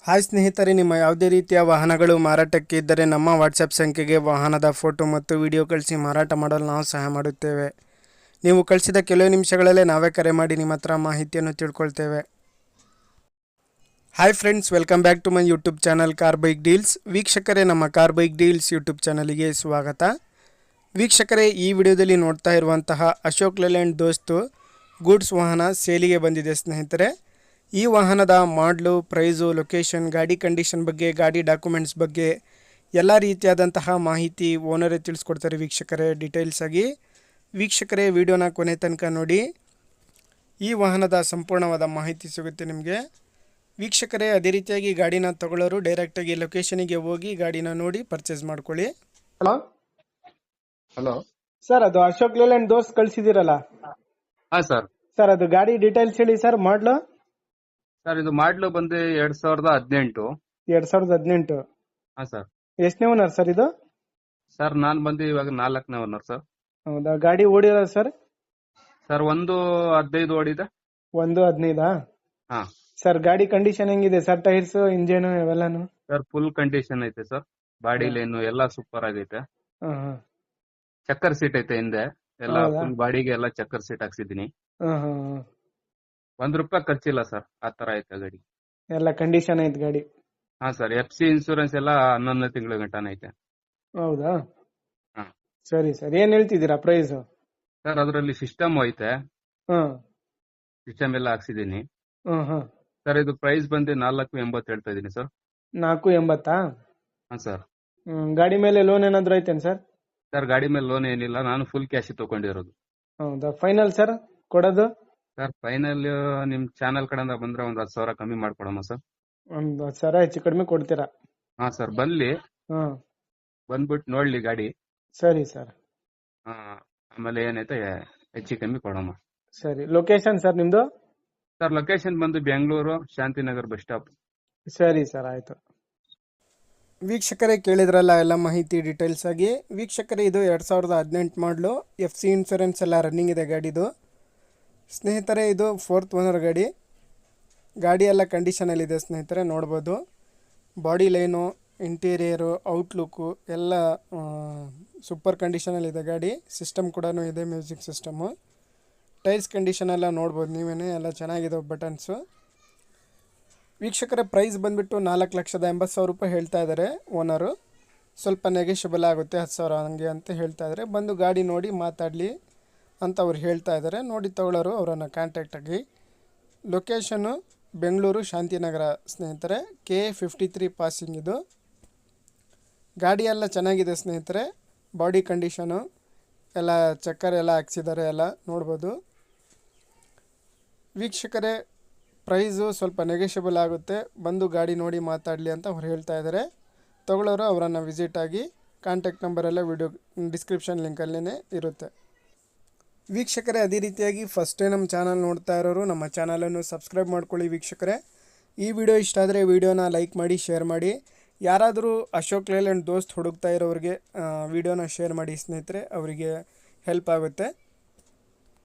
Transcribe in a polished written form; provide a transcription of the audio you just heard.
Hi ಸ್ನೇಹಿತರೆ, ನಿಮ್ಮ ಯಾವುದೇ ರೀತಿಯ ವಾಹನಗಳು ಮಾರಾಟಕ್ಕೆ ಇದ್ದರೆ ನಮ್ಮ ವಾಟ್ಸಪ್ ಸಂಖ್ಯೆಗೆ ವಾಹನದ ಫೋಟೋ ಮತ್ತು ವಿಡಿಯೋ ಕಳಿಸಿ ಮಾರಾಟ ಮಾಡಲು ನಾವು ಸಹಾಯ ಮಾಡುತ್ತೇವೆ. ನೀವು ಕಳಿಸಿದ ಕೆಲವು ನಿಮಿಷಗಳಲ್ಲೇ ನಾವೇ ಕರೆ ಮಾಡಿ ನಿಮ್ಮ ಹತ್ರ ಮಾಹಿತಿಯನ್ನು ತಿಳ್ಕೊಳ್ತೇವೆ. Hi friends, welcome back to my YouTube channel car bike deals. ವೀಕ್ಷಕರೇ, ನಮ್ಮ ಕಾರ್ ಬೈಕ್ ಡೀಲ್ಸ್ ಯೂಟ್ಯೂಬ್ ಚಾನಲಿಗೆ ಸ್ವಾಗತ. ವೀಕ್ಷಕರೇ, ಈ ವಿಡಿಯೋದಲ್ಲಿ ನೋಡ್ತಾ ಇರುವಂತಹ ಅಶೋಕ್ ಲೇಲ್ಯಾಂಡ್ ದೋಸ್ತು ಗೂಡ್ಸ್ ವಾಹನ ಸೇಲಿಗೆ ಬಂದಿದೆ ಸ್ನೇಹಿತರೆ. ಈ ವಾಹನದ ಮಾಡಲು, ಪ್ರೈಸು, ಲೊಕೇಶನ್, ಗಾಡಿ ಕಂಡೀಷನ್ ಬಗ್ಗೆ, ಗಾಡಿ ಡಾಕ್ಯುಮೆಂಟ್ಸ್ ಬಗ್ಗೆ ಎಲ್ಲ ರೀತಿಯಾದಂತಹ ಮಾಹಿತಿ ಓನರೇ ತಿಳಿಸ್ಕೊಡ್ತಾರೆ ವೀಕ್ಷಕರೇ, ಡೀಟೇಲ್ಸ್ ಆಗಿ. ವೀಕ್ಷಕರೇ, ವಿಡಿಯೋನ ಕೊನೆ ತನಕ ನೋಡಿ, ಈ ವಾಹನದ ಸಂಪೂರ್ಣವಾದ ಮಾಹಿತಿ ಸಿಗುತ್ತೆ ನಿಮಗೆ. ವೀಕ್ಷಕರೇ, ಅದೇ ರೀತಿಯಾಗಿ ಗಾಡಿನ ತಗೊಳ್ಳೋರು ಡೈರೆಕ್ಟಾಗಿ ಲೊಕೇಶನಿಗೆ ಹೋಗಿ ಗಾಡಿನ ನೋಡಿ ಪರ್ಚೇಸ್ ಮಾಡ್ಕೊಳ್ಳಿ. ಹಲೋ ಹಲೋ ಸರ್, ಅದು ಅಶೋಕ್ ಲೇಲ್ಯಾಂಡ್ ದೋಸ್ತ್ ಕಳ್ಸಿದಿರಲ್ಲ ಹಾ ಸರ್. ಸರ್, ಅದು ಗಾಡಿ ಡೀಟೇಲ್ಸ್ ಹೇಳಿ ಸರ್. ಮಾಡ್ಲು ಸರ್, ಇದು ಮಾಡ್ಲು ಬಂದು 2018. 2018. ಹಾ ಸರ್. ಎಷ್ಟನೇ ಓನರ್ ಸರ್ ಇದು? ಸರ್, ನಾನ್ ಬಂದು ಇವಾಗ 4ನೇ ಓನರ್ ಸರ್. ಹೌದಾ? ಗಾಡಿ ಓಡಿರೋ ಸರ್? ಸರ್, 1.15 ಓಡಿದೆ. 1.15. ಹಾ ಸರ್, ಗಾಡಿ ಕಂಡೀಷನ್ ಹೆಂಗಿದೆ ಸರ್? ಟೈರ್ಸ್, ಇಂಜಿನ್ ಇವೆಲ್ಲಾನು? ಸರ್, ಫುಲ್ ಕಂಡೀಷನ್ ಐತೆ ಸರ್. ಬಾಡಿ ಲೈನ್ ಎಲ್ಲ ಸೂಪರ್ ಆಗೈತೆ. ಚಕ್ಕರ್ ಸೀಟ್ ಐತೆ ಹಿಂದೆ ಎಲ್ಲ. ಹೌದಾ? ಫುಲ್ ಬಾಡಿಗೆ ಎಲ್ಲ ಚಕ್ಕರ್ ಸೀಟ್ ಹಾಕ್ಸಿದೀನಿ. ₹1 ಖರ್ಚಿಲ್ಲ ಸರ್. ಆ ತರ ಐತೆ ಗಾಡಿ. ಎಲ್ಲ ಕಂಡೀಷನ್ ಐತ್ ಗಾಡಿ. ಹಾ ಸರ್, FC ಇನ್ಸೂರೆನ್ಸ್ ಎಲ್ಲ 11 ತಿಂಗಳ ಗಂಟನ ಐತೆ. ಹೌದಾ? ಹಾ ಸರಿ ಸರ್, ಏನ್ ಹೇಳ್ತಿದ್ದೀರಾ ಪ್ರೈಸ್? ಸರ್, ಅದರಲ್ಲಿ ಸಿಸ್ಟಮ್ ಐತೆ. ಸಿಸ್ಟಮ್ ಎಲ್ಲ ಹಾಕ್ಸಿದೀನಿ ಸರ್. ಇದು ಪ್ರೈಸ್ ಬಂದು 4.80 ಹೇಳ್ತಾ ಇದೀನಿ ಸರ್. 4.80. ಹಾ ಸರ್. ಗಾಡಿ ಮೇಲೆ ಲೋನ್ ಏನಾದ್ರು ಐತೇನ್ ಸರ್? ಸರ್, ಗಾಡಿ ಮೇಲೆ ಲೋನ್ ಏನಿಲ್ಲ, ನಾನು ಫುಲ್ ಕ್ಯಾಶ್ ತಗೊಂಡಿರೋದು. ಹೌದಾ? ಫೈನಲ್ ಸರ್ ಕೊಡೋದು? ಸರ್, ಫೈನಲ್ ನಿಮ್ ಚಾನಲ್ ಕಡೆಯಿಂದ ಬಂದ್ರೆ ಒಂದ್ 10,000 ಕಮ್ಮಿ ಮಾಡ್ಕೊಡೋಣ ಸರ್. ಒಂದು 10,000 ಹೆಚ್ಚು ಕಡಿಮೆ ಕೊಡ್ತೀರಾ? ಹಾ ಸರ್, ಬಂದ್ಬಿಟ್ಟು ನೋಡ್ಲಿ ಗಾಡಿ. ಸರಿ ಸರ್. ಆಮೇಲೆ ಏನೈತೆ ಹೆಚ್ಚು ಕಮ್ಮಿ ಕೊಡೋಣ. ಸರಿ. ಲೊಕೇಶನ್ ಸರ್ ನಿಮ್ದು? ಸರ್, ಲೊಕೇಶನ್ ಬಂದು ಬೆಂಗಳೂರು ಶಾಂತಿನಗರ್ ಬಸ್ ಸ್ಟಾಪ್. ಸರಿ ಸರ್, ಆಯ್ತು. ವೀಕ್ಷಕರೇ, ಕೇಳಿದ್ರಲ್ಲ ಎಲ್ಲ ಮಾಹಿತಿ ಡೀಟೇಲ್ಸ್ ಆಗಿ. ವೀಕ್ಷಕರೇ, ಇದು 2018 ಮಾಡಲು. FC ಇನ್ಸೂರೆನ್ಸ್ ಎಲ್ಲ ರನ್ನಿಂಗ್ ಇದೆ ಗಾಡಿದು ಸ್ನೇಹಿತರೆ. ಇದು 4th ಓನರ್ ಗಾಡಿ. ಗಾಡಿ ಎಲ್ಲ ಕಂಡೀಷನಲ್ಲಿದೆ ಸ್ನೇಹಿತರೆ, ನೋಡ್ಬೋದು. ಬಾಡಿ ಲೈನು, ಇಂಟೀರಿಯರು, ಔಟ್ಲುಕ್ಕು ಎಲ್ಲ ಸೂಪರ್ ಕಂಡೀಷನಲ್ಲಿದೆ ಗಾಡಿ. ಸಿಸ್ಟಮ್ ಕೂಡ ಇದೆ, ಮ್ಯೂಸಿಕ್ ಸಿಸ್ಟಮು. ಟೈರ್ಸ್ ಕಂಡೀಷನ್ ಎಲ್ಲ ನೋಡ್ಬೋದು ನೀವೇ, ಎಲ್ಲ ಚೆನ್ನಾಗಿದೆ ಬಟನ್ಸು. ವೀಕ್ಷಕರ, ಪ್ರೈಸ್ ಬಂದುಬಿಟ್ಟು 4,80,000 ಹೇಳ್ತಾ ಇದ್ದಾರೆ ಓನರು. ಸ್ವಲ್ಪ ನೆಗೆಷಿಬಲ್ ಆಗುತ್ತೆ, 10,000 ಹಂಗೆ ಅಂತ ಹೇಳ್ತಾ ಇದ್ದಾರೆ. ಬಂದು ಗಾಡಿ ನೋಡಿ ಮಾತಾಡಲಿ ಅಂತ ಅವ್ರು ಹೇಳ್ತಾ ಇದ್ದಾರೆ. ನೋಡಿ ತಗೊಳ್ಳೋರು ಅವರನ್ನು ಕಾಂಟ್ಯಾಕ್ಟ್ ಆಗಿ. ಲೊಕೇಶನ್ನು ಬೆಂಗಳೂರು ಶಾಂತಿನಗರ ಸ್ನೇಹಿತರೆ. KA53 ಪಾಸಿಂಗ್ ಇದು. ಗಾಡಿ ಎಲ್ಲ ಚೆನ್ನಾಗಿದೆ ಸ್ನೇಹಿತರೆ. ಬಾಡಿ ಕಂಡೀಷನು ಎಲ್ಲ ಚಕ್ಕರ್ ಎಲ್ಲ ಹಾಕ್ಸಿದ್ದಾರೆ, ಎಲ್ಲ ನೋಡ್ಬೋದು. ವೀಕ್ಷಕರೇ, ಪ್ರೈಸು ಸ್ವಲ್ಪ ನೆಗೆಷಿಬಲ್ ಆಗುತ್ತೆ, ಬಂದು ಗಾಡಿ ನೋಡಿ ಮಾತಾಡಲಿ ಅಂತ ಅವ್ರು ಹೇಳ್ತಾ ಇದ್ದಾರೆ. ತಗೊಳ್ಳೋರು ಅವರನ್ನು ವಿಸಿಟ್ ಆಗಿ. ಕಾಂಟ್ಯಾಕ್ಟ್ ನಂಬರೆಲ್ಲ ವಿಡಿಯೋ ಡಿಸ್ಕ್ರಿಪ್ಷನ್ ಲಿಂಕಲ್ಲೇ ಇರುತ್ತೆ. ವೀಕ್ಷಕರೇ, ಅದೇ ರೀತಿಯಾಗಿ ಫಸ್ಟೇ ನಮ್ಮ ಚಾನಲ್ ನೋಡ್ತಾ ಇರೋರು ನಮ್ಮ ಚಾನಲನ್ನು ಸಬ್ಸ್ಕ್ರೈಬ್ ಮಾಡ್ಕೊಳ್ಳಿ ವೀಕ್ಷಕರೇ. ಈ ವಿಡಿಯೋ ಇಷ್ಟ ಆದರೆ ವಿಡಿಯೋನ ಲೈಕ್ ಮಾಡಿ, ಶೇರ್ ಮಾಡಿ. ಯಾರಾದರೂ ಅಶೋಕ್ ಲೇಲ್ಯಾಂಡ್ ದೋಸ್ತ್ ಹುಡುಕ್ತಾ ಇರೋರಿಗೆ ವಿಡಿಯೋನ ಶೇರ್ ಮಾಡಿ ಸ್ನೇಹಿತರೆ, ಅವರಿಗೆ ಹೆಲ್ಪ್ ಆಗುತ್ತೆ.